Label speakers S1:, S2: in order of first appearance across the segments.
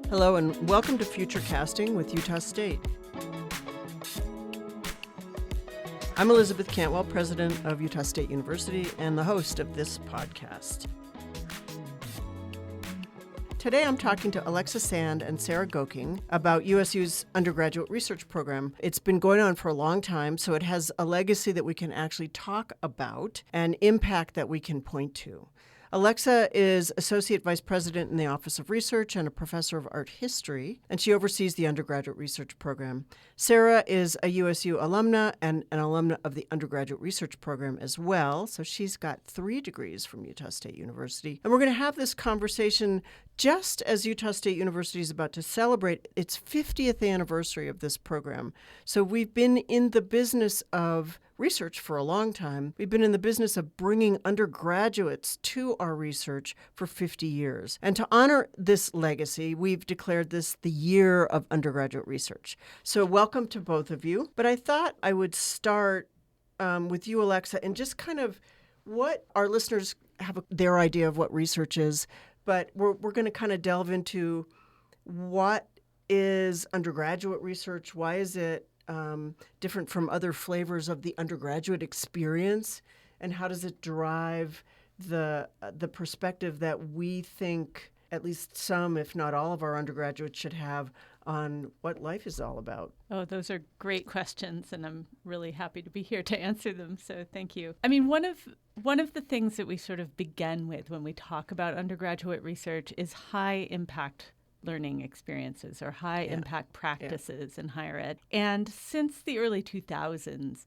S1: Hello and welcome to Future Casting with Utah State. I'm Elizabeth Cantwell, president of Utah State University and the host of this podcast. Today I'm talking to Alexa Sand and Sarah Goking about USU's undergraduate research program. It's been going on for a long time, so it has a legacy that we can actually talk about and impact that we can point to. Alexa is Associate Vice President in the Office of Research and a professor of art history, and she oversees the undergraduate research program. Sarah is a USU alumna and an alumna of the undergraduate research program as well, so she's got 3 degrees from Utah State University. And we're going to have this conversation just as Utah State University is about to celebrate its 50th anniversary of this program. So we've been in the business of research for a long time. We've been in the business of bringing undergraduates to our research for 50 years. And to honor this legacy, we've declared this the Year of Undergraduate Research. So welcome to both of you. But I thought I would start with you, Alexa, and just kind of what our listeners have their idea of what research is. But we're going to kind of delve into what is undergraduate research, why is it different from other flavors of the undergraduate experience, and how does it drive the perspective that we think at least some, if not all, of our undergraduates should have on what life is all about?
S2: Oh, those are great questions, and I'm really happy to be here to answer them, so thank you. I mean, one of the things that we sort of begin with when we talk about undergraduate research is high-impact learning experiences or high-impact practices in higher ed. And since the early 2000s,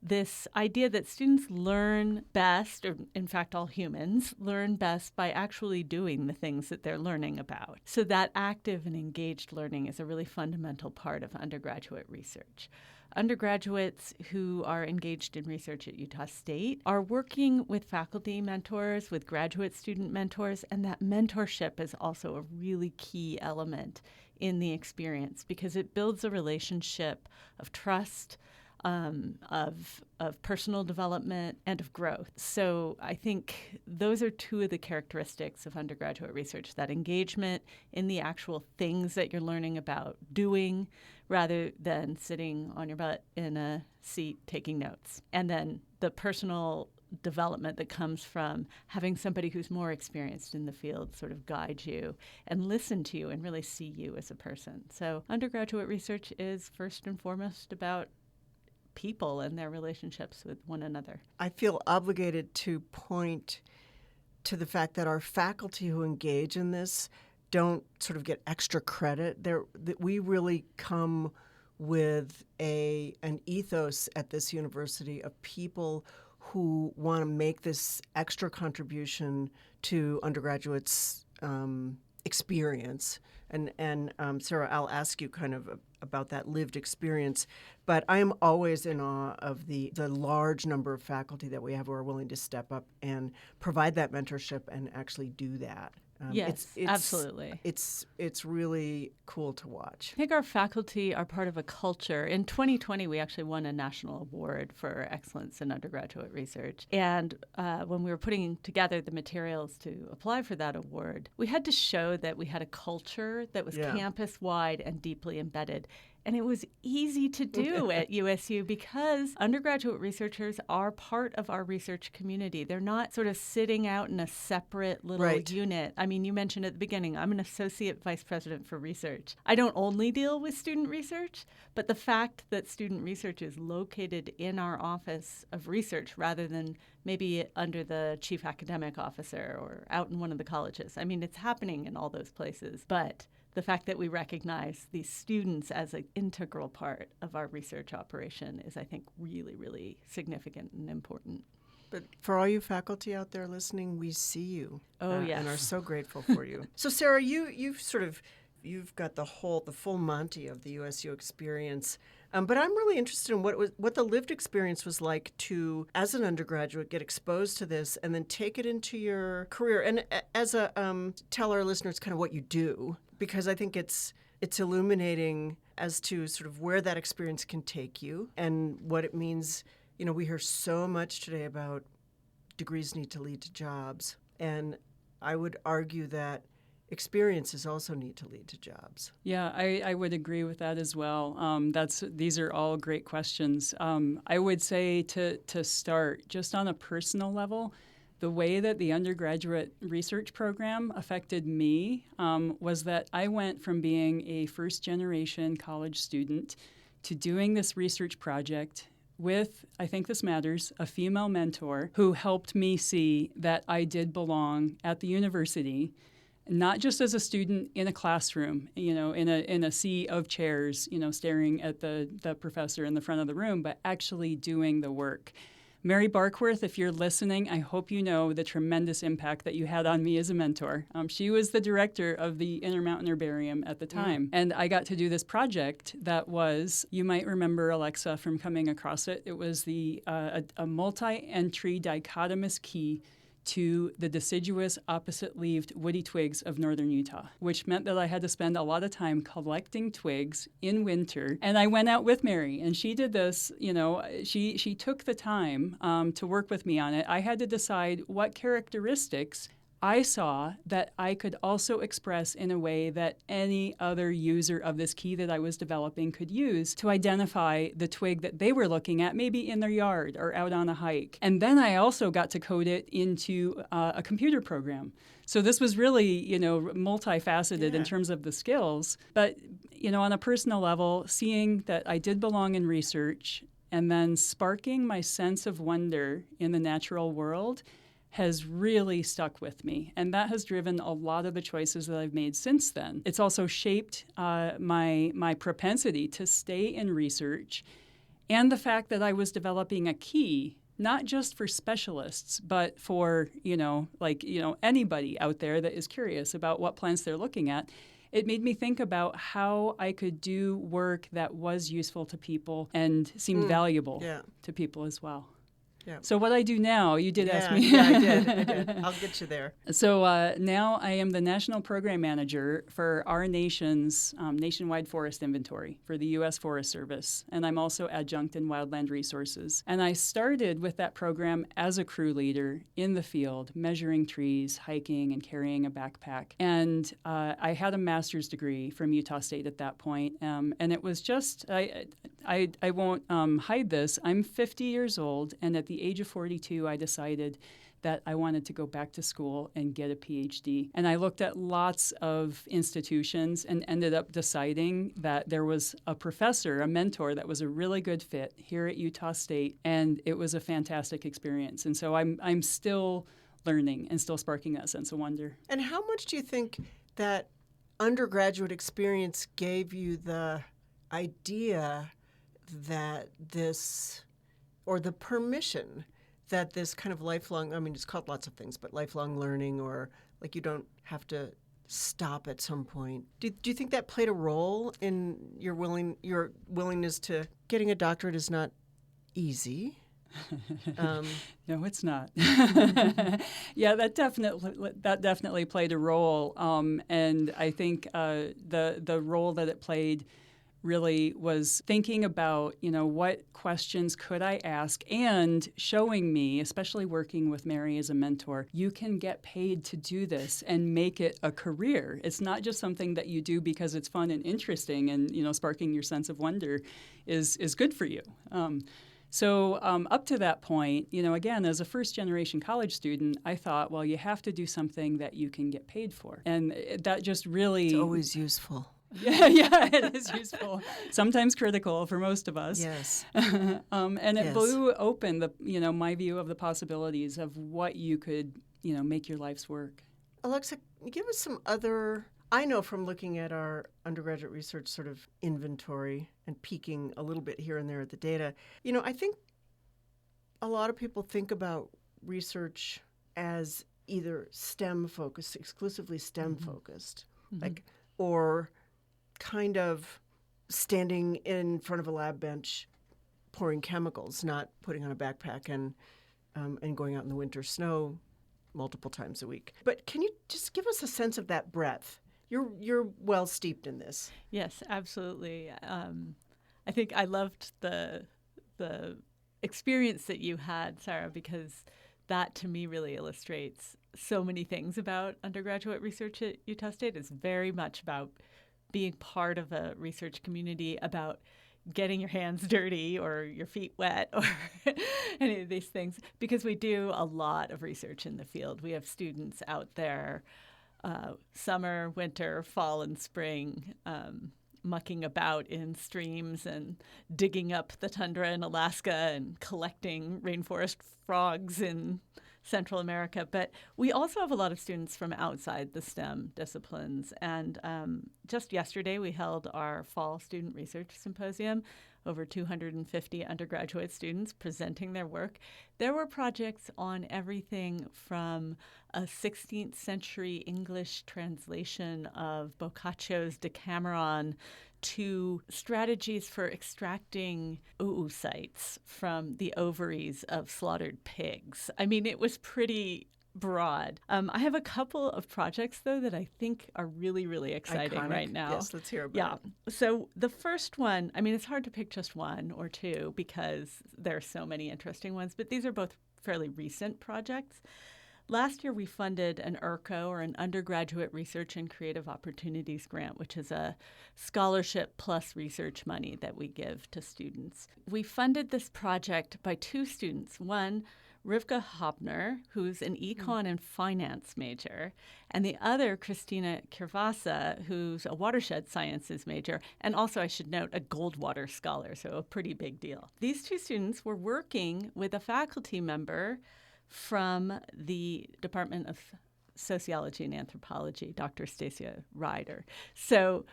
S2: this idea that students learn best, or in fact all humans, learn best by actually doing the things that they're learning about. So that active and engaged learning is a really fundamental part of undergraduate research. Undergraduates who are engaged in research at Utah State are working with faculty mentors, with graduate student mentors, and that mentorship is also a really key element in the experience because it builds a relationship of trust, of personal development, and of growth. So I think those are 2 of the characteristics of undergraduate research, that engagement in the actual things that you're learning about doing rather than sitting on your butt in a seat taking notes. And then the personal development that comes from having somebody who's more experienced in the field sort of guide you and listen to you and really see you as a person. So undergraduate research is first and foremost about people and their relationships with one another.
S1: I feel obligated to point to the fact that our faculty who engage in this don't sort of get extra credit. That we really come with an ethos at this university of people who want to make this extra contribution to undergraduates' experience. And Sarah, I'll ask you kind of about that lived experience, but I am always in awe of the large number of faculty that we have who are willing to step up and provide that mentorship and actually do that.
S2: Yes, absolutely.
S1: It's really cool to watch.
S2: I think our faculty are part of a culture. In 2020, we actually won a national award for excellence in undergraduate research. And when we were putting together the materials to apply for that award, we had to show that we had a culture that was campus-wide and deeply embedded. And it was easy to do at USU because undergraduate researchers are part of our research community. They're not sort of sitting out in a separate little unit. I mean, you mentioned at the beginning, I'm an associate vice president for research. I don't only deal with student research, but the fact that student research is located in our office of research rather than maybe under the chief academic officer or out in one of the colleges. I mean, it's happening in all those places, but the fact that we recognize these students as an integral part of our research operation is, I think, really, really significant and important.
S1: But for all you faculty out there listening, we see you.
S2: Yes.
S1: And are so grateful for you. So, Sarah, you've got the full Monty of the USU experience. But I'm really interested in what the lived experience was like to, as an undergraduate, get exposed to this and then take it into your career. And as tell our listeners kind of what you do, because I think it's illuminating as to sort of where that experience can take you and what it means. You know, we hear so much today about degrees need to lead to jobs. And I would argue that experiences also need to lead to jobs.
S3: Yeah, I would agree with that as well. These are all great questions. I would say to start, just on a personal level, the way that the undergraduate research program affected me was that I went from being a first-generation college student to doing this research project with, I think this matters, a female mentor who helped me see that I did belong at the university, not just as a student in a classroom, in a sea of chairs, staring at the professor in the front of the room, but actually doing the work. Mary Barkworth, if you're listening, I hope you know the tremendous impact that you had on me as a mentor. She was the director of the Intermountain Herbarium at the time. And I got to do this project that was, you might remember, Alexa, from coming across it. It was a multi-entry dichotomous key to the deciduous opposite-leaved woody twigs of northern Utah, which meant that I had to spend a lot of time collecting twigs in winter. And I went out with Mary, and she did this, she took the time to work with me on it. I had to decide what characteristics I saw that I could also express in a way that any other user of this key that I was developing could use to identify the twig that they were looking at, maybe in their yard or out on a hike. And then I also got to code it into a computer program. So this was really, multifaceted in terms of the skills. But, on a personal level, seeing that I did belong in research and then sparking my sense of wonder in the natural world has really stuck with me. And that has driven a lot of the choices that I've made since then. It's also shaped my propensity to stay in research, and the fact that I was developing a key, not just for specialists, but for, anybody out there that is curious about what plants they're looking at. It made me think about how I could do work that was useful to people and seemed valuable to people as well.
S1: Yeah.
S3: So what I do now, you did ask me.
S1: Yeah, I did. I'll get you there.
S3: So now I am the National Program Manager for our nation's nationwide forest inventory for the U.S. Forest Service. And I'm also adjunct in wildland resources. And I started with that program as a crew leader in the field, measuring trees, hiking, and carrying a backpack. And I had a master's degree from Utah State at that point. And it was just, I won't hide this, I'm 50 years old, and at the age of 42, I decided that I wanted to go back to school and get a PhD. And I looked at lots of institutions and ended up deciding that there was a professor, a mentor, that was a really good fit here at Utah State, and it was a fantastic experience. And so I'm still learning and still sparking that sense of wonder.
S1: And how much do you think that undergraduate experience gave you the idea that this, or the permission that this kind of lifelong, it's called lots of things, but lifelong learning, or like you don't have to stop at some point. Do you think that played a role in your willingness to, getting a doctorate is not easy?
S3: No, it's not. Yeah, that definitely played a role. And I think the role that it played really was thinking about, what questions could I ask, and showing me, especially working with Mary as a mentor, you can get paid to do this and make it a career. It's not just something that you do because it's fun and interesting, and, sparking your sense of wonder is good for you. So up to that point, again, as a first-generation college student, I thought, well, you have to do something that you can get paid for. And that just really...
S1: It's always useful.
S3: Yeah, it is useful. Sometimes critical for most of us.
S1: Yes.
S3: And it blew open my view of the possibilities of what you could, make your life's work.
S1: Alexa, give us some other, I know from looking at our undergraduate research sort of inventory and peeking a little bit here and there at the data, I think a lot of people think about research as either STEM focused, exclusively STEM focused, or kind of standing in front of a lab bench pouring chemicals, not putting on a backpack and going out in the winter snow multiple times a week. But can you just give us a sense of that breadth? You're well steeped in this.
S2: Yes, absolutely. I think I loved the experience that you had, Sarah, because that to me really illustrates so many things about undergraduate research at Utah State. It's very much about being part of a research community, about getting your hands dirty or your feet wet or any of these things, because we do a lot of research in the field. We have students out there summer, winter, fall, and spring, mucking about in streams and digging up the tundra in Alaska and collecting rainforest frogs in Central America. But we also have a lot of students from outside the STEM disciplines. And just yesterday, we held our fall student research symposium. Over 250 undergraduate students presenting their work. There were projects on everything from a 16th century English translation of Boccaccio's Decameron to strategies for extracting oocytes from the ovaries of slaughtered pigs. I mean, it was pretty broad. I have a couple of projects, though, that I think are really, really exciting right now.
S1: Yes, let's hear about it.
S2: So the first one, I mean, it's hard to pick just one or two because there are so many interesting ones, but these are both fairly recent projects. Last year, we funded an URCO, or an Undergraduate Research and Creative Opportunities Grant, which is a scholarship plus research money that we give to students. We funded this project by two students. One, Rivka Hobner, who's an econ and finance major, and the other, Christina Kirvasa, who's a watershed sciences major, and also, I should note, a Goldwater scholar, so a pretty big deal. These two students were working with a faculty member from the Department of Sociology and Anthropology, Dr. Stacia Ryder. So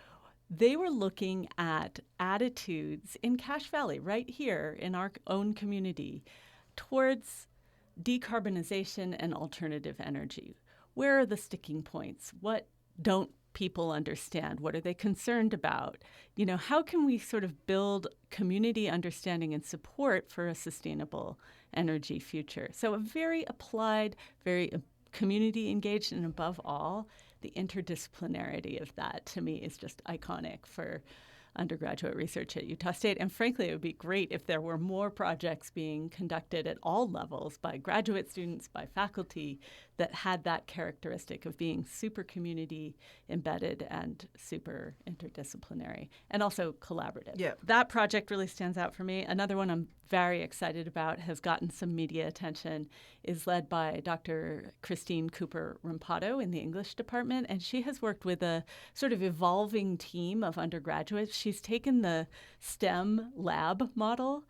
S2: they were looking at attitudes in Cache Valley, right here in our own community, towards decarbonization and alternative energy. Where are the sticking points? What don't people understand? What are they concerned about? You know, how can we sort of build community understanding and support for a sustainable energy future? So a very applied, very community engaged, and above all, the interdisciplinarity of that, to me, is just iconic for undergraduate research at Utah State. And frankly, it would be great if there were more projects being conducted at all levels by graduate students, by faculty, that had that characteristic of being super community embedded and super interdisciplinary and also collaborative.
S1: Yeah.
S2: That project really stands out for me. Another one I'm very excited about, has gotten some media attention, is led by Dr. Christine Cooper-Rampato in the English department, and she has worked with a sort of evolving team of undergraduates. She's taken the STEM lab model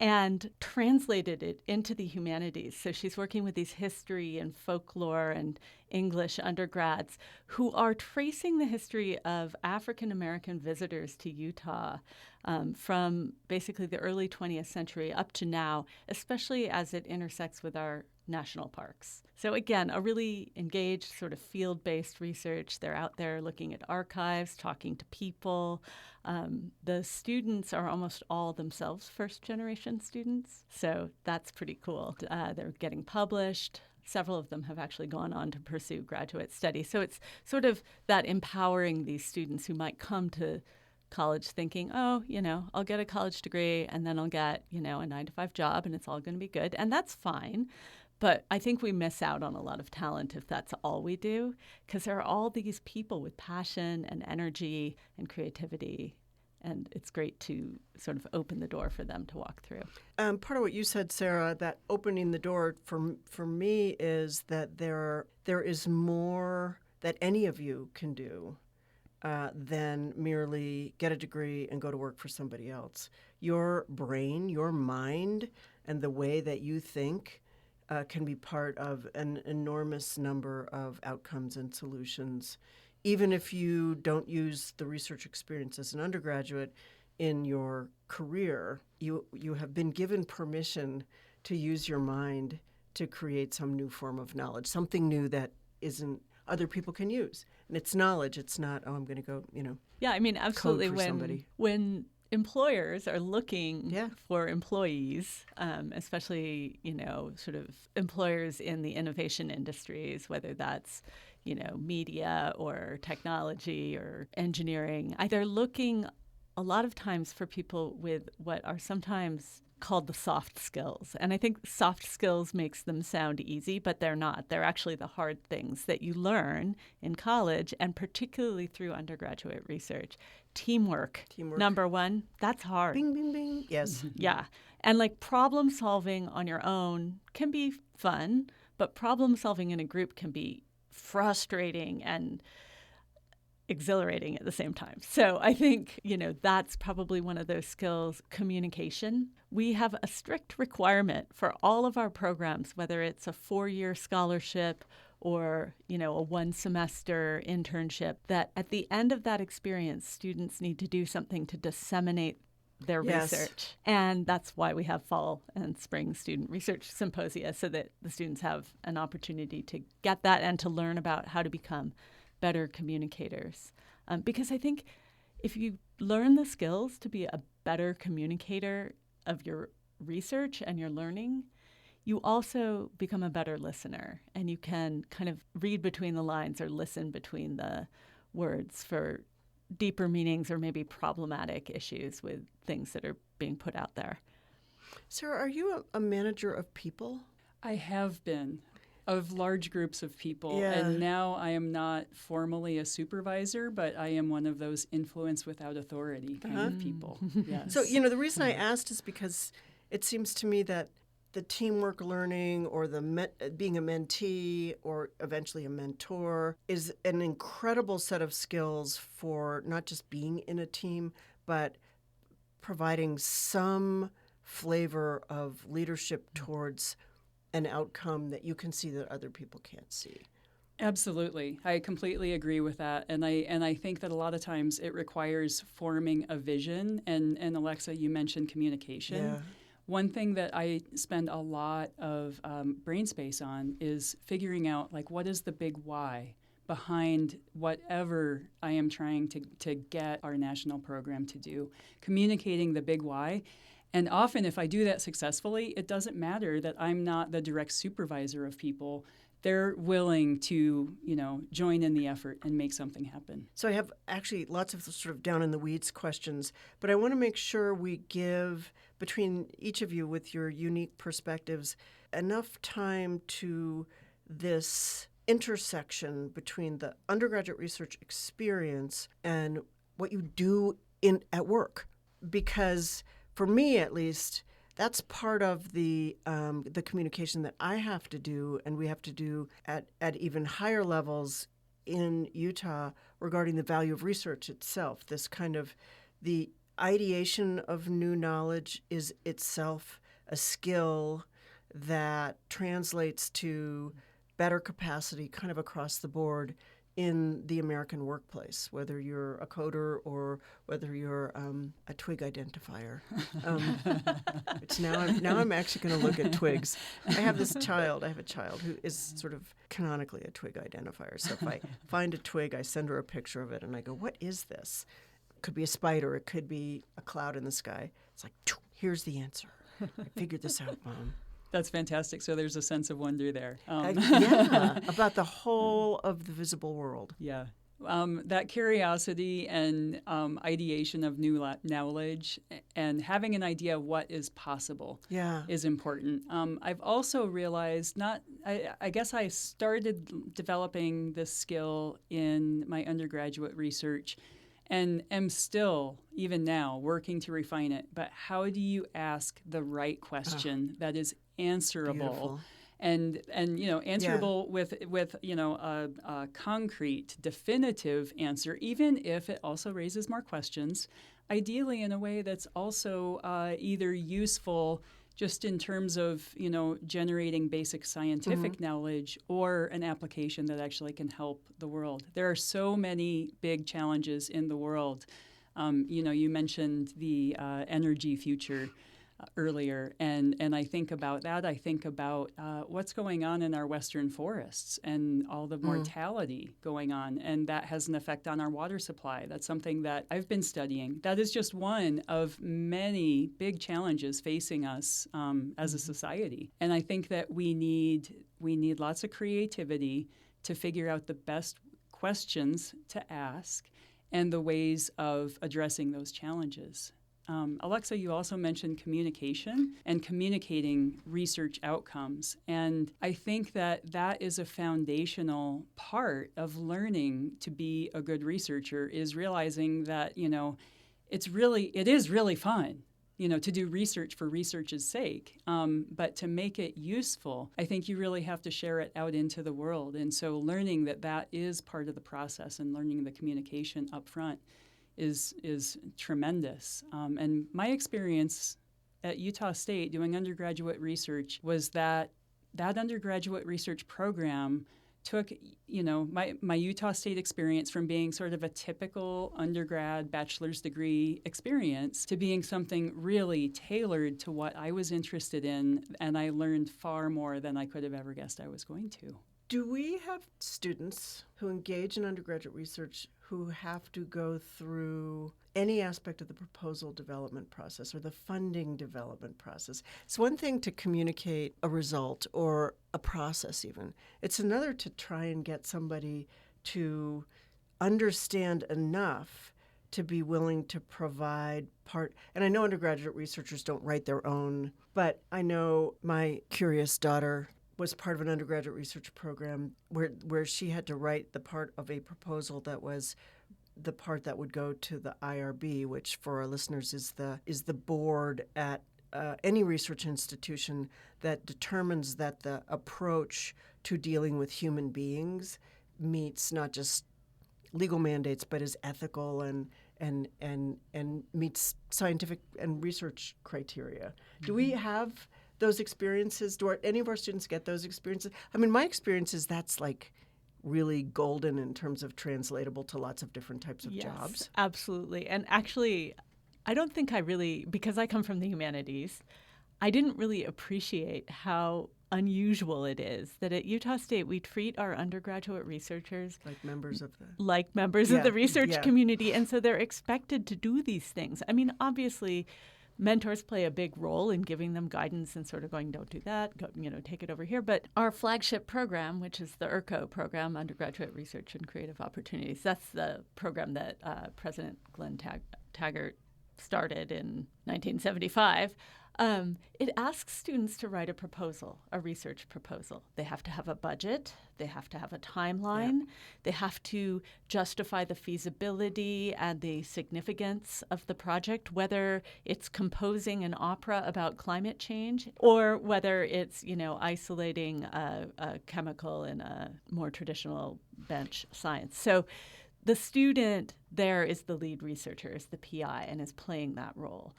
S2: and translated it into the humanities. So she's working with these history and folklore and English undergrads who are tracing the history of African American visitors to Utah from basically the early 20th century up to now, especially as it intersects with our national parks. So again, a really engaged sort of field-based research. They're out there looking at archives, talking to people. The students are almost all themselves first-generation students, so that's pretty cool. They're getting published. Several of them have actually gone on to pursue graduate study. So it's sort of that empowering these students who might come to college thinking, oh, you know, I'll get a college degree and then I'll get, you know, a 9-to-5 job and it's all going to be good. And that's fine. But I think we miss out on a lot of talent if that's all we do, because there are all these people with passion and energy and creativity, and it's great to sort of open the door for them to walk through.
S1: Part of what you said, Sarah, that opening the door for me is that there is more that any of you can do than merely get a degree and go to work for somebody else. Your brain, your mind, and the way that you think can be part of an enormous number of outcomes and solutions, even if you don't use the research experience as an undergraduate in your career. You have been given permission to use your mind to create some new form of knowledge, something new that isn't other people can use. And it's knowledge. It's not, oh, I'm going to go,
S2: Yeah, I mean, absolutely.
S1: code for somebody.
S2: When employers are looking for employees, especially, sort of employers in the innovation industries, whether that's, media or technology or engineering, they're looking a lot of times for people with what are sometimes called the soft skills. And I think soft skills makes them sound easy, but they're not. They're actually the hard things that you learn in college, and particularly through undergraduate research. Teamwork. Number one, that's hard.
S1: Bing, bing, bing. Yes.
S2: Yeah. And like problem solving on your own can be fun, but problem solving in a group can be frustrating and exhilarating at the same time. So I think, that's probably one of those skills. Communication. We have a strict requirement for all of our programs, whether it's a 4-year scholarship or, a 1-semester internship, that at the end of that experience, students need to do something to disseminate their research. And that's why we have fall and spring student research symposia, so that the students have an opportunity to get that and to learn about how to become better communicators. Because I think if you learn the skills to be a better communicator of your research and your learning, you also become a better listener, and you can kind of read between the lines or listen between the words for deeper meanings or maybe problematic issues with things that are being put out there.
S1: Sarah, are you a manager of people?
S3: I have been, of large groups of people.
S1: Yeah.
S3: And now I am not formally a supervisor, but I am one of those influence without authority kind of people. Yes.
S1: So, the reason I asked is because it seems to me that the teamwork learning or being a mentee or eventually a mentor is an incredible set of skills for not just being in a team, but providing some flavor of leadership towards an outcome that you can see that other people can't see.
S3: Absolutely. I completely agree with that. And I think that a lot of times it requires forming a vision. And Alexa, you mentioned communication.
S1: Yeah.
S3: One thing that I spend a lot of brain space on is figuring out, what is the big why behind whatever I am trying to get our national program to do, communicating the big why. And often if I do that successfully, it doesn't matter that I'm not the direct supervisor of people. They're willing to, join in the effort and make something happen.
S1: So I have actually lots of sort of down in the weeds questions, but I want to make sure we give, between each of you with your unique perspectives, enough time to this intersection between the undergraduate research experience and what you do at work. Because for me, at least, that's part of the communication that I have to do, and we have to do at even higher levels in Utah regarding the value of research itself. This kind of the ideation of new knowledge is itself a skill that translates to better capacity kind of across the board in the American workplace, whether you're a coder or whether you're a twig identifier. Now I'm actually going to look at twigs. I have a child who is sort of canonically a twig identifier. So if I find a twig, I send her a picture of it and I go, what is this? It could be a spider. It could be a cloud in the sky. It's like, here's the answer. I figured this out, Mom.
S3: That's fantastic. So there's a sense of wonder there.
S1: Yeah, about the whole of the visible world.
S3: Yeah. That curiosity and ideation of new knowledge and having an idea of what is possible is important. I've also realized I guess I started developing this skill in my undergraduate research and am still, even now, working to refine it. But how do you ask the right question that is answerable?
S1: Beautiful.
S3: And answerable with a concrete, definitive answer, even if it also raises more questions, ideally in a way that's also either useful just in terms of, generating basic scientific knowledge or an application that actually can help the world. There are so many big challenges in the world. You mentioned the energy future earlier, and I think about that. I think about what's going on in our western forests and all the mortality going on, and that has an effect on our water supply. That's something that I've been studying. That is just one of many big challenges facing us as a society, and I think that we need lots of creativity to figure out the best questions to ask and the ways of addressing those challenges. Alexa, you also mentioned communication and communicating research outcomes. And I think that is a foundational part of learning to be a good researcher, is realizing that, it is really fun, to do research for research's sake. But to make it useful, I think you really have to share it out into the world. And so learning that is part of the process and learning the communication up front is tremendous. And my experience at Utah State doing undergraduate research was that undergraduate research program took, my Utah State experience from being sort of a typical undergrad bachelor's degree experience to being something really tailored to what I was interested in, and I learned far more than I could have ever guessed I was going to.
S1: Do we have students who engage in undergraduate research who have to go through any aspect of the proposal development process or the funding development process? It's one thing to communicate a result or a process even. It's another to try and get somebody to understand enough to be willing to provide part. And I know undergraduate researchers don't write their own, but I know my curious daughter was part of an undergraduate research program where she had to write the part of a proposal that was the part that would go to the IRB, which for our listeners is the board at any research institution that determines that the approach to dealing with human beings meets not just legal mandates but is ethical and meets scientific and research criteria. Mm-hmm. Do we have those experiences? Do any of our students get those experiences? I mean, my experience is that's like really golden in terms of translatable to lots of different types of jobs.
S2: Absolutely. And actually, I don't think because I come from the humanities, I didn't really appreciate how unusual it is that at Utah State we treat our undergraduate researchers
S1: like members of
S2: the research community. And so they're expected to do these things. I mean, obviously, mentors play a big role in giving them guidance and sort of going, don't do that, go, take it over here. But our flagship program, which is the URCO program, Undergraduate Research and Creative Opportunities, that's the program that President Glenn Taggart started in 1975. It asks students to write a research proposal. They have to have a budget. They have to have a timeline. Yeah. They have to justify the feasibility and the significance of the project, whether it's composing an opera about climate change or whether it's, isolating a chemical in a more traditional bench science. So the student there is the lead researcher, is the PI, and is playing that role.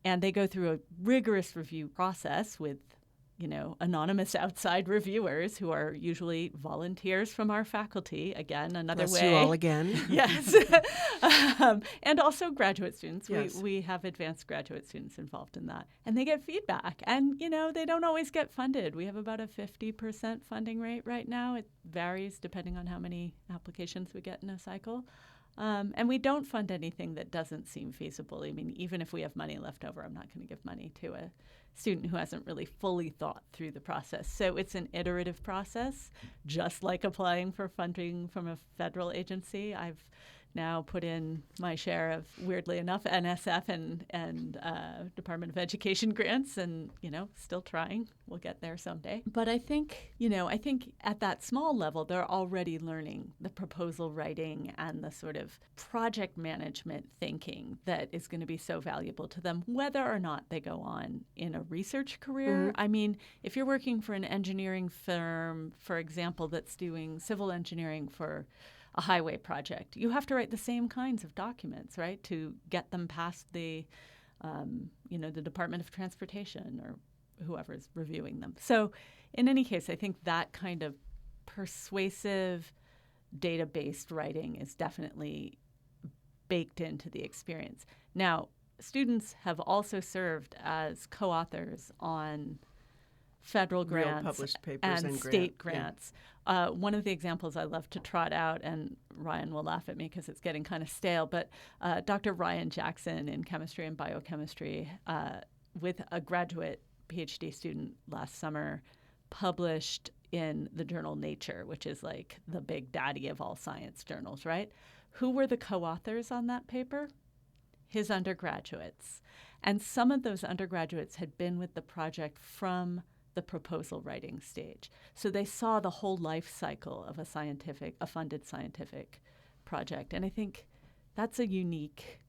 S2: And they go through a rigorous review process with, anonymous outside reviewers who are usually volunteers from our faculty. Again, another
S1: Bless
S2: way.
S1: you all again.
S2: Yes. And also graduate students.
S1: Yes.
S2: We have advanced graduate students involved in that. And they get feedback. And, they don't always get funded. We have about a 50% funding rate right now. It varies depending on how many applications we get in a cycle. And we don't fund anything that doesn't seem feasible. I mean, even if we have money left over, I'm not going to give money to a student who hasn't really fully thought through the process. So it's an iterative process, just like applying for funding from a federal agency. I've now put in my share of, weirdly enough, NSF and Department of Education grants, and still trying. We'll get there someday. But I think at that small level, they're already learning the proposal writing and the sort of project management thinking that is going to be so valuable to them, whether or not they go on in a research career. Mm-hmm. I mean, if you're working for an engineering firm, for example, that's doing civil engineering for a highway project, you have to write the same kinds of documents, right, to get them past the Department of Transportation or whoever's reviewing them. So in any case, I think that kind of persuasive data-based writing is definitely baked into the experience. Now, students have also served as co-authors on federal grants
S1: published papers and
S2: state grants. Yeah. One of the examples I love to trot out, and Ryan will laugh at me because it's getting kind of stale, but Dr. Ryan Jackson in chemistry and biochemistry with a graduate PhD student last summer published in the journal Nature, which is like the big daddy of all science journals, right? Who were the co-authors on that paper? his undergraduates. And some of those undergraduates had been with the project from the proposal writing stage. So they saw the whole life cycle of a funded scientific project. And I think that's a unique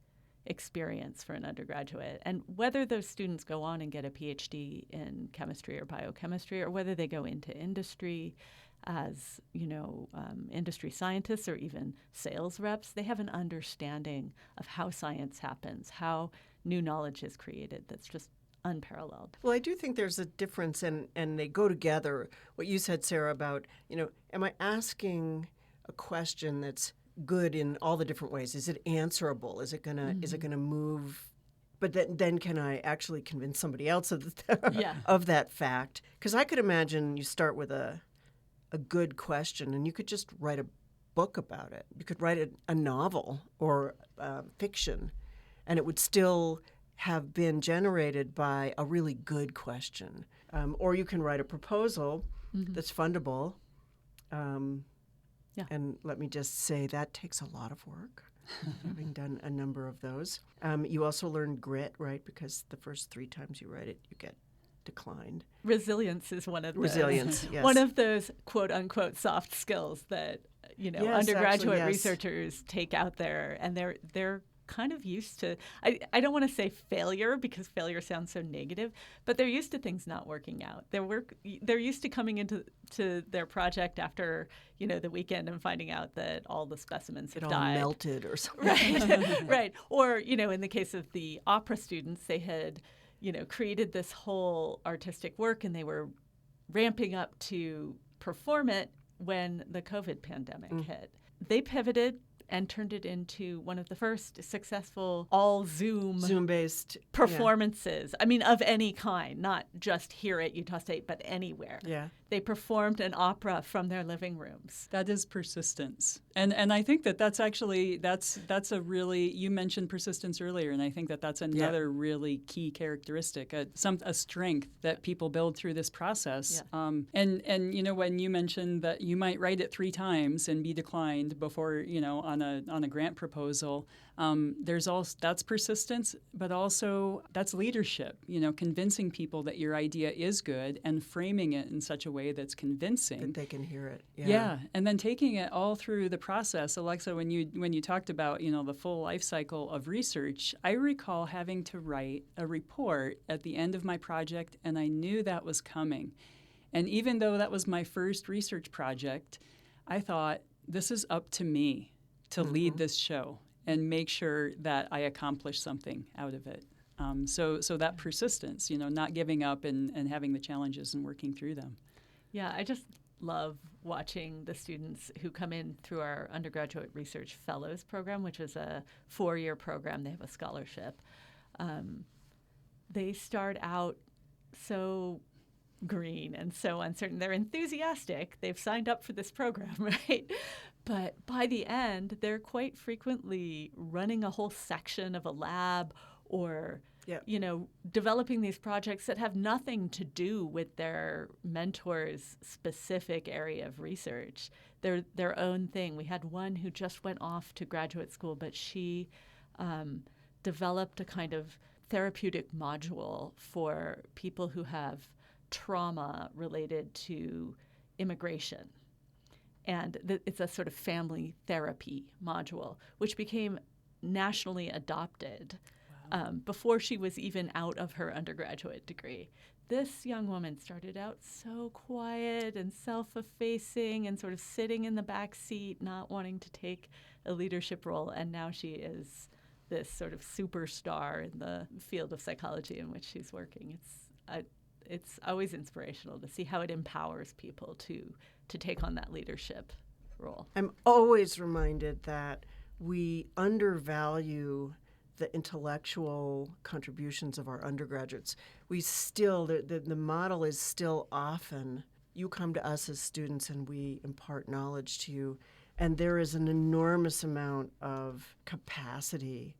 S2: experience for an undergraduate. And whether those students go on and get a PhD in chemistry or biochemistry, or whether they go into industry as, industry scientists or even sales reps, they have an understanding of how science happens, how new knowledge is created that's just unparalleled.
S1: Well, I do think there's a difference, and they go together. What you said, Sarah, about, am I asking a question that's good in all the different ways? Is it answerable? Is it gonna move? But then can I actually convince somebody else of of that fact? Because I could imagine you start with a good question, and you could just write a book about it. You could write a novel or fiction, and it would still have been generated by a really good question. Or you can write a proposal that's fundable. And let me just say that takes a lot of work, having done a number of those. You also learn grit, right? Because the first 3 times you write it, you get declined.
S2: Resilience is one of
S1: yes.
S2: One of those quote unquote soft skills that undergraduate researchers take out there, and they're kind of used to. I don't want to say failure, because failure sounds so negative, but they're used to things not working out. They're used to coming into their project after the weekend and finding out that all the specimens have died.
S1: It all melted or something.
S2: Right, right. Or in the case of the opera students, they had created this whole artistic work, and they were ramping up to perform it when the COVID pandemic hit. They pivoted and turned it into one of the first successful all Zoom-based performances. I mean, of any kind, not just here at Utah State, but anywhere.
S1: Yeah.
S2: They performed an opera from their living rooms.
S3: That is persistence. And I think that's actually, that's a really, you mentioned persistence earlier, and I think that's another really key characteristic, a strength that people build through this process.
S2: Yeah.
S3: And when you mentioned that you might write it 3 times and be declined before, on a grant proposal, there's also, that's persistence, but also that's leadership, convincing people that your idea is good and framing it in such a way that's convincing.
S1: That they can hear it.
S3: Yeah, and then taking it all through the process. Alexa, when you talked about, the full life cycle of research, I recall having to write a report at the end of my project, and I knew that was coming. And even though that was my first research project, I thought, this is up to me to lead this show and make sure that I accomplish something out of it. So that persistence, not giving up and having the challenges and working through them.
S2: Yeah, I just love watching the students who come in through our Undergraduate Research Fellows program, which is a 4-year program. They have a scholarship. They start out so green and so uncertain. They're enthusiastic. They've signed up for this program, right? But by the end, they're quite frequently running a whole section of a lab or developing these projects that have nothing to do with their mentor's specific area of research. They're their own thing. We had one who just went off to graduate school, but she developed a kind of therapeutic module for people who have trauma related to immigration. And it's a sort of family therapy module, which became nationally adopted before she was even out of her undergraduate degree. This young woman started out so quiet and self-effacing and sort of sitting in the back seat, not wanting to take a leadership role, and now she is this sort of superstar in the field of psychology in which she's working. It's always inspirational to see how it empowers people to take on that leadership role. I'm
S1: always reminded that we undervalue the intellectual contributions of our undergraduates. We still, the model is still often, you come to us as students and we impart knowledge to you, and there is an enormous amount of capacity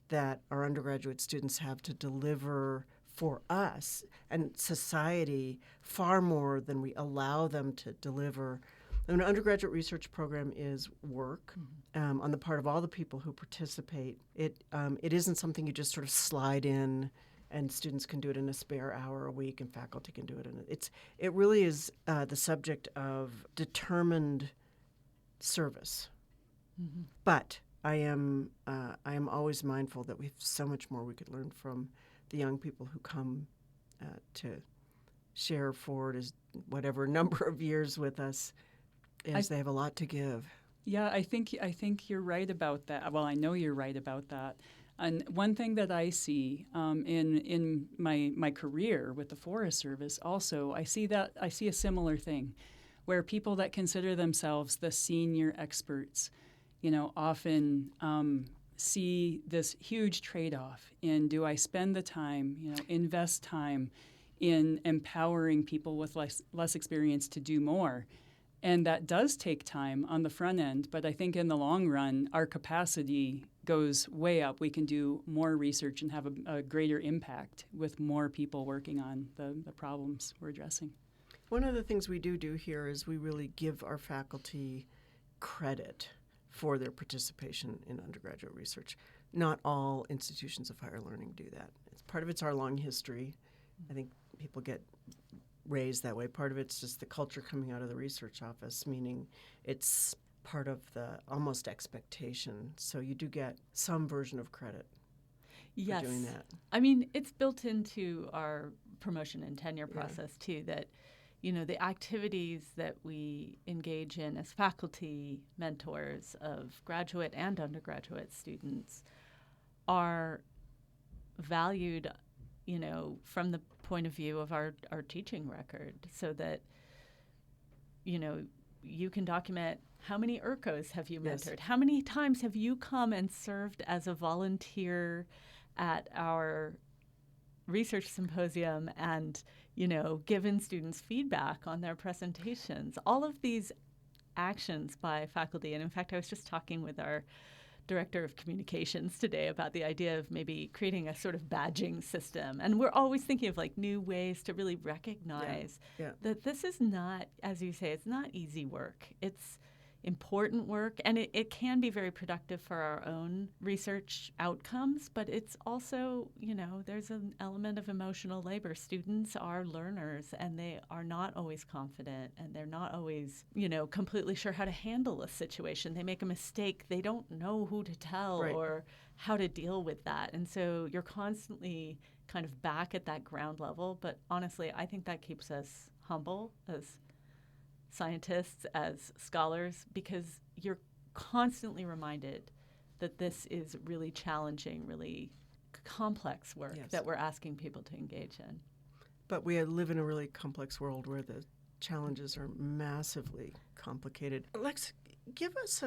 S1: that our undergraduate students have to deliver for us and society far more than we allow them to deliver. An undergraduate research program is work on the part of all the people who participate. It isn't something you just sort of slide in, and students can do it in a spare hour a week, and faculty can do it. And it really is the subject of determined service. Mm-hmm. But I am always mindful that we have so much more we could learn from the young people who come to share forward as whatever number of years with us, as they have a lot to give.
S3: Yeah, I think you're right about that. Well, I know you're right about that. And one thing that I see in my career with the Forest Service also, I see a similar thing, where people that consider themselves the senior experts, often see this huge trade-off in, do I spend the time, invest time in empowering people with less experience to do more? And that does take time on the front end, but I think in the long run, our capacity goes way up. We can do more research and have a greater impact with more people working on the problems we're addressing.
S1: One of the things we do here is we really give our faculty credit for their participation in undergraduate research. Not all institutions of higher learning do that. Part of it's our long history. I think people get raised that way. Part of it's just the culture coming out of the research office, meaning it's part of the almost expectation. So you do get some version of credit for doing that.
S2: I mean, it's built into our promotion and tenure process too, that the activities that we engage in as faculty mentors of graduate and undergraduate students are valued, from the point of view of our teaching record, so that, you can document how many ERCOs have you mentored, how many times have you come and served as a volunteer at our research symposium and, given students feedback on their presentations. All of these actions by faculty, and in fact, I was just talking with our director of communications today about the idea of maybe creating a sort of badging system. And we're always thinking of new ways to really recognize that this is not, as you say, it's not easy work. It's important work, and it can be very productive for our own research outcomes, but it's also, there's an element of emotional labor. Students are learners, and they are not always confident, and they're not always, completely sure how to handle a situation. They make a mistake. They don't know who to tell or how to deal with that. And so you're constantly kind of back at that ground level. But honestly, I think that keeps us humble as scientists, as scholars, because you're constantly reminded that this is really challenging, really complex work that we're asking people to engage in.
S1: But we live in a really complex world where the challenges are massively complicated. Lex, give us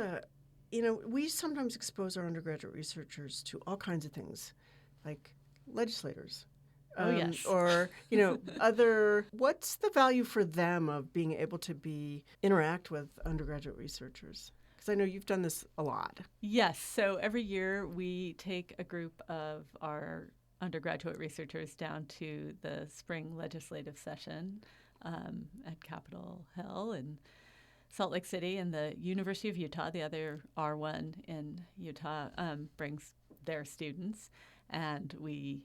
S1: we sometimes expose our undergraduate researchers to all kinds of things, like legislators. Or, what's the value for them of being able to interact with undergraduate researchers? Because I know you've done this a lot.
S2: Yes. So every year we take a group of our undergraduate researchers down to the spring legislative session at Capitol Hill in Salt Lake City, and the University of Utah, the other R1 in Utah, brings their students, and we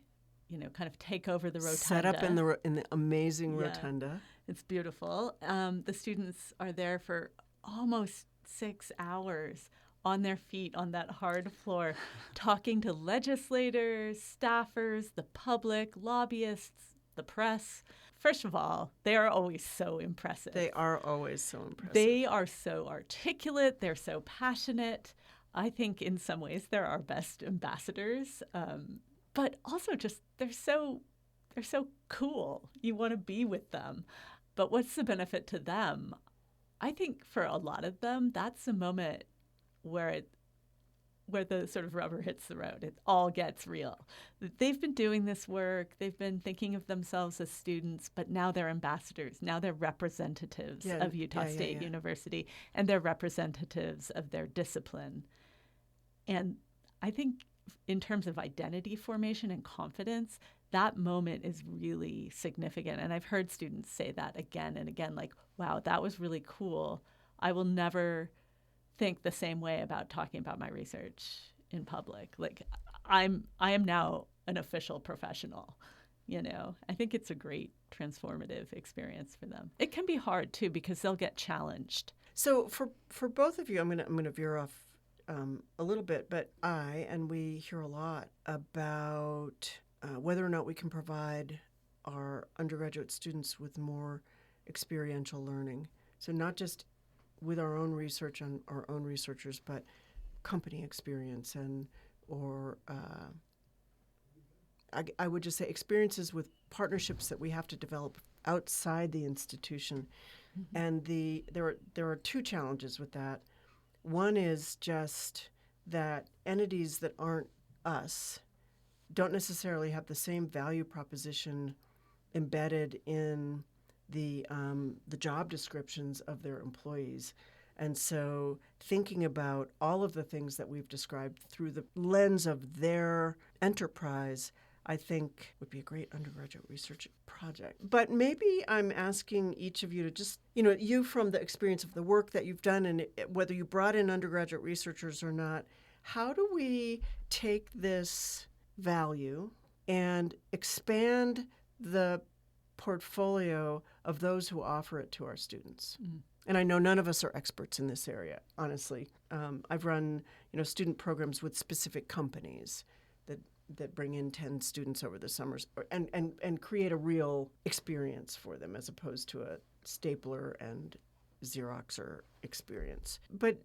S2: kind of take over the rotunda.
S1: Set up in the amazing rotunda.
S2: It's beautiful. The students are there for almost 6 hours on their feet on that hard floor, talking to legislators, staffers, the public, lobbyists, the press. First of all, they are always so impressive.
S1: They are always so impressive.
S2: They are so articulate. They're so passionate. I think in some ways they're our best ambassadors. But also just they're so cool. You want to be with them. But what's the benefit to them? I think for a lot of them, that's the moment where the sort of rubber hits the road. It all gets real. They've been doing this work. They've been thinking of themselves as students, but now they're ambassadors. Now they're representatives of Utah State University, and they're representatives of their discipline. And I think in terms of identity formation and confidence, that moment is really significant. And I've heard students say that again and again, like, wow, that was really cool. I will never think the same way about talking about my research in public. Like I am now an official professional, I think it's a great transformative experience for them. It can be hard too because they'll get challenged.
S1: So for both of you, I'm gonna veer off a little bit, but we hear a lot about whether or not we can provide our undergraduate students with more experiential learning. So not just with our own research and our own researchers, but company experience or I would just say experiences with partnerships that we have to develop outside the institution. Mm-hmm. And there are two challenges with that. One is just that entities that aren't us don't necessarily have the same value proposition embedded in the job descriptions of their employees. And so thinking about all of the things that we've described through the lens of their enterprise, I think would be a great undergraduate research project. But maybe I'm asking each of you to just, you from the experience of the work that you've done and whether you brought in undergraduate researchers or not, how do we take this value and expand the portfolio of those who offer it to our students? Mm. And I know none of us are experts in this area, honestly. I've run, student programs with specific companies that bring in 10 students over the summers and create a real experience for them as opposed to a stapler and Xeroxer experience. But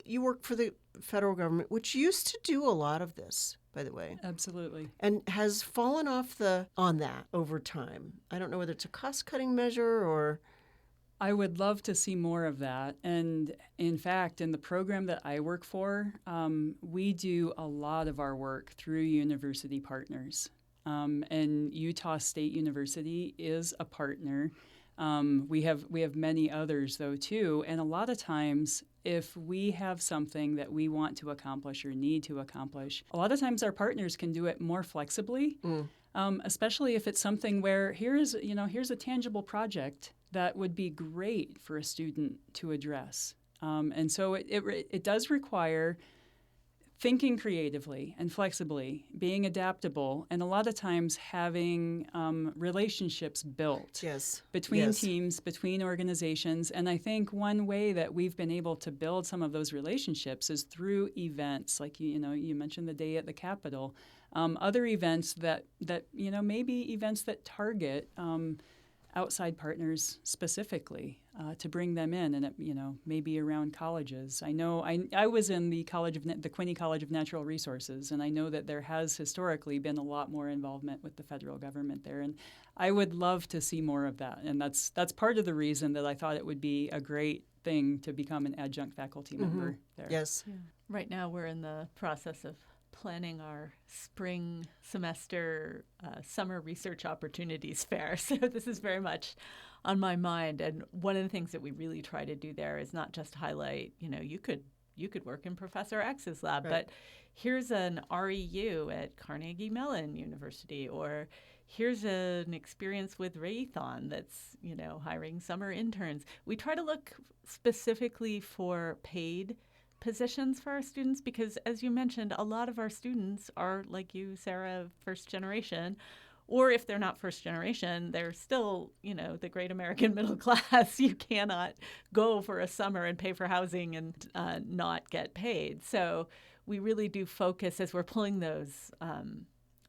S1: you work for the federal government, which used to do a lot of this, by the way.
S3: Absolutely.
S1: And has fallen off on that over time. I don't know whether it's a cost-cutting measure or...
S3: I would love to see more of that. And in fact, in the program that I work for, we do a lot of our work through university partners. And Utah State University is a partner. We have many others, though, too. And a lot of times, if we have something that we want to accomplish or need to accomplish, a lot of times our partners can do it more flexibly, especially if it's something where here's a tangible project that would be great for a student to address. And so it does require thinking creatively and flexibly, being adaptable, and a lot of times having relationships built between teams, between organizations. And I think one way that we've been able to build some of those relationships is through events, like you mentioned the day at the Capitol, other events that maybe events that target outside partners specifically to bring them in, and maybe around colleges. I know I was in the Quinney College of Natural Resources, and I know that there has historically been a lot more involvement with the federal government there, and I would love to see more of that. And that's part of the reason that I thought it would be a great thing to become an adjunct faculty member there.
S1: Yes.
S2: Yeah. Right now we're in the process of planning our spring semester summer research opportunities fair. So this is very much on my mind. And one of the things that we really try to do there is not just highlight, you could work in Professor X's lab, right, but here's an REU at Carnegie Mellon University, or here's an experience with Raython that's, hiring summer interns. We try to look specifically for paid positions for our students because, as you mentioned, a lot of our students are, like you, Sarah, first generation, or if they're not first generation, they're still, the great American middle class. You cannot go for a summer and pay for housing and not get paid. So we really do focus, as we're pulling those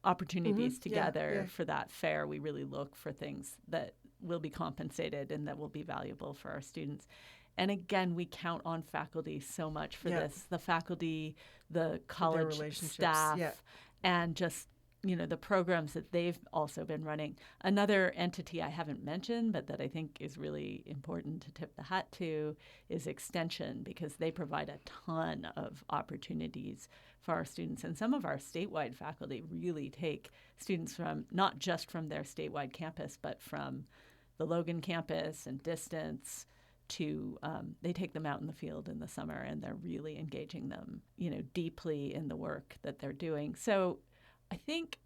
S2: opportunities together for that fair, we really look for things that will be compensated and that will be valuable for our students. And again, we count on faculty so much for this. The faculty, the college staff, and just, the programs that they've also been running. Another entity I haven't mentioned, but that I think is really important to tip the hat to, is Extension, because they provide a ton of opportunities for our students. And some of our statewide faculty really take students from, not just from their statewide campus, but from the Logan campus and distance, they take them out in the field in the summer, and they're really engaging them, deeply in the work that they're doing. So I think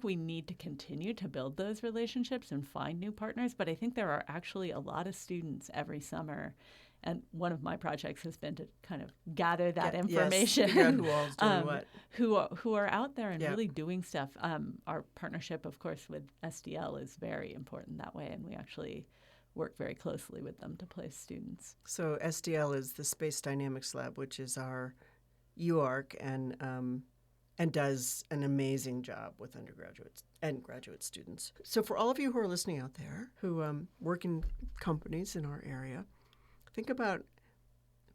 S2: we need to continue to build those relationships and find new partners, but I think there are actually a lot of students every summer And one of my projects has been to kind of gather that information.
S1: Yes, figure out who all's doing what.
S2: Who are out there and
S1: Yeah.
S2: really doing stuff. Our partnership, of course, with SDL is very important that way, and we actually work very closely with them to place students.
S1: So SDL is the Space Dynamics Lab, which is our UARC, and does an amazing job with undergraduates and graduate students. So for all of you who are listening out there who work in companies in our area, think about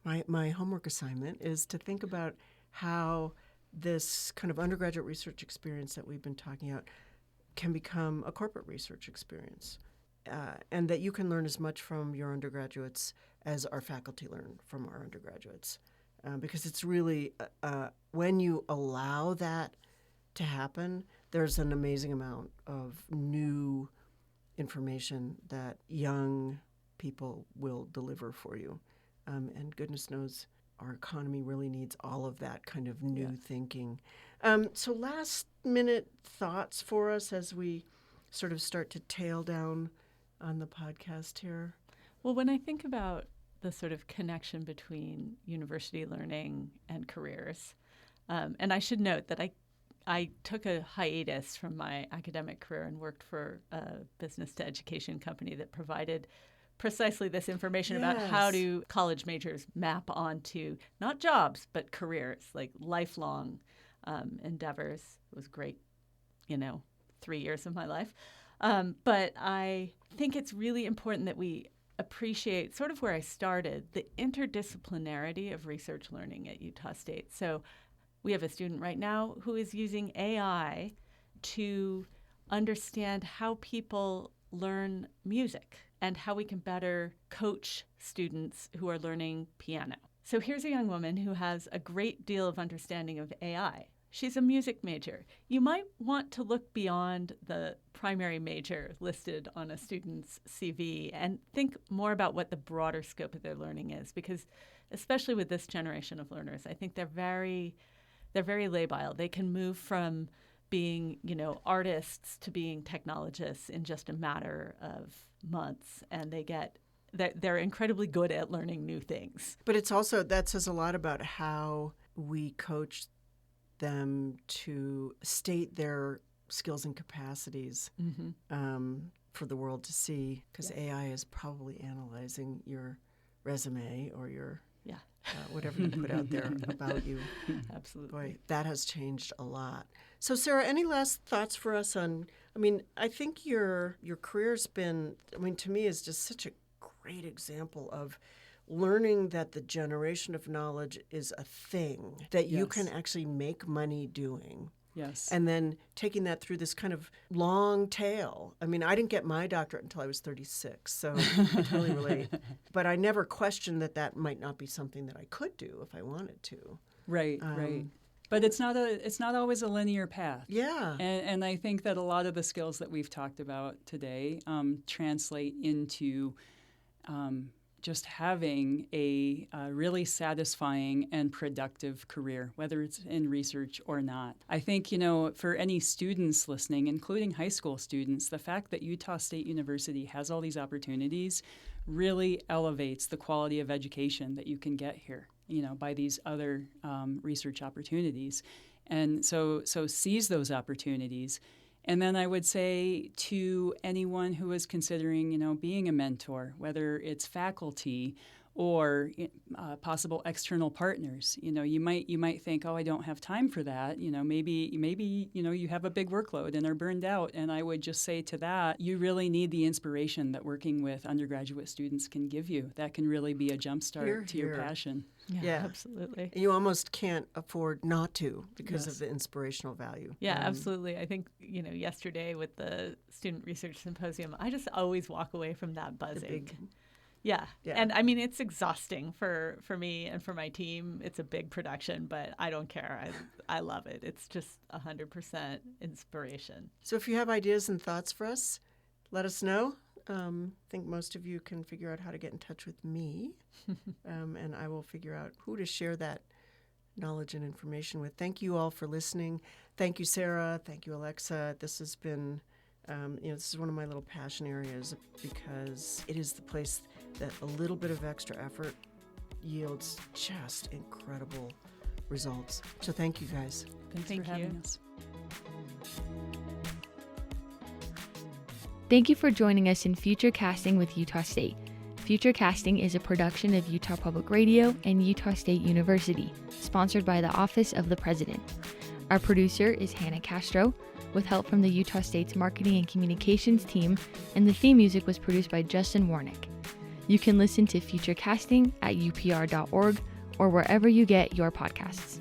S1: my homework assignment is to think about how this kind of undergraduate research experience that we've been talking about can become a corporate research experience. And that you can learn as much from your undergraduates as our faculty learn from our undergraduates. Because it's really, when you allow that to happen, there's an amazing amount of new information that young people will deliver for you. And goodness knows our economy really needs all of that kind of new thinking. So last minute thoughts for us as we sort of start to tail down on the podcast here.
S2: Well, when I think about the sort of connection between university learning and careers, and I should note that I took a hiatus from my academic career and worked for a business to education company that provided precisely this information about how do college majors map onto not jobs, but careers, like lifelong endeavors. It was great, 3 years of my life. But I think it's really important that we appreciate sort of where I started, the interdisciplinarity of research learning at Utah State. So we have a student right now who is using AI to understand how people learn music and how we can better coach students who are learning piano. So here's a young woman who has a great deal of understanding of AI. She's a music major. You might want to look beyond the primary major listed on a student's CV and think more about what the broader scope of their learning is, because especially with this generation of learners, I think they're very labile. They can move from being, artists to being technologists in just a matter of months, and they're incredibly good at learning new things.
S1: But it's also, that says a lot about how we coach them to state their skills and capacities for the world to see, because AI is probably analyzing your resume or your whatever you put out there about you.
S2: Absolutely.
S1: Boy, that has changed a lot. So Sarah, any last thoughts for us on, I think your career's been, to me is just such a great example of learning that the generation of knowledge is a thing that you can actually make money doing.
S3: Yes.
S1: And then taking that through this kind of long tail. I didn't get my doctorate until I was 36, so I totally relate. But I never questioned that might not be something that I could do if I wanted to.
S3: Right, right. But it's not always a linear path.
S1: Yeah.
S3: And I think that a lot of the skills that we've talked about today translate into just having a really satisfying and productive career, whether it's in research or not. I think, for any students listening, including high school students, the fact that Utah State University has all these opportunities really elevates the quality of education that you can get here, by these other research opportunities. And so seize those opportunities. And then I would say to anyone who is considering, being a mentor, whether it's faculty or possible external partners, you might think, oh, I don't have time for that. Maybe you have a big workload and are burned out. And I would just say to that, you really need the inspiration that working with undergraduate students can give you. That can really be a jumpstart to your passion.
S2: Yeah, absolutely.
S1: You almost can't afford not to because of the inspirational value.
S2: Yeah, absolutely. I think, yesterday with the Student Research Symposium, I just always walk away from that buzzing. Yeah. And it's exhausting for me and for my team. It's a big production, but I don't care. I love it. It's just 100% inspiration.
S1: So if you have ideas and thoughts for us, let us know. I think most of you can figure out how to get in touch with me, and I will figure out who to share that knowledge and information with. Thank you all for listening. Thank you, Sarah. Thank you, Alexa. This has been, this is one of my little passion areas because it is the place that a little bit of extra effort yields just incredible results. So thank you guys.
S3: Thanks for having us.
S4: Thank you for joining us in Future Casting with Utah State. Future Casting is a production of Utah Public Radio and Utah State University, sponsored by the Office of the President. Our producer is Hannah Castro, with help from the Utah State's Marketing and Communications team, and the theme music was produced by Justin Warnick. You can listen to Future Casting at upr.org or wherever you get your podcasts.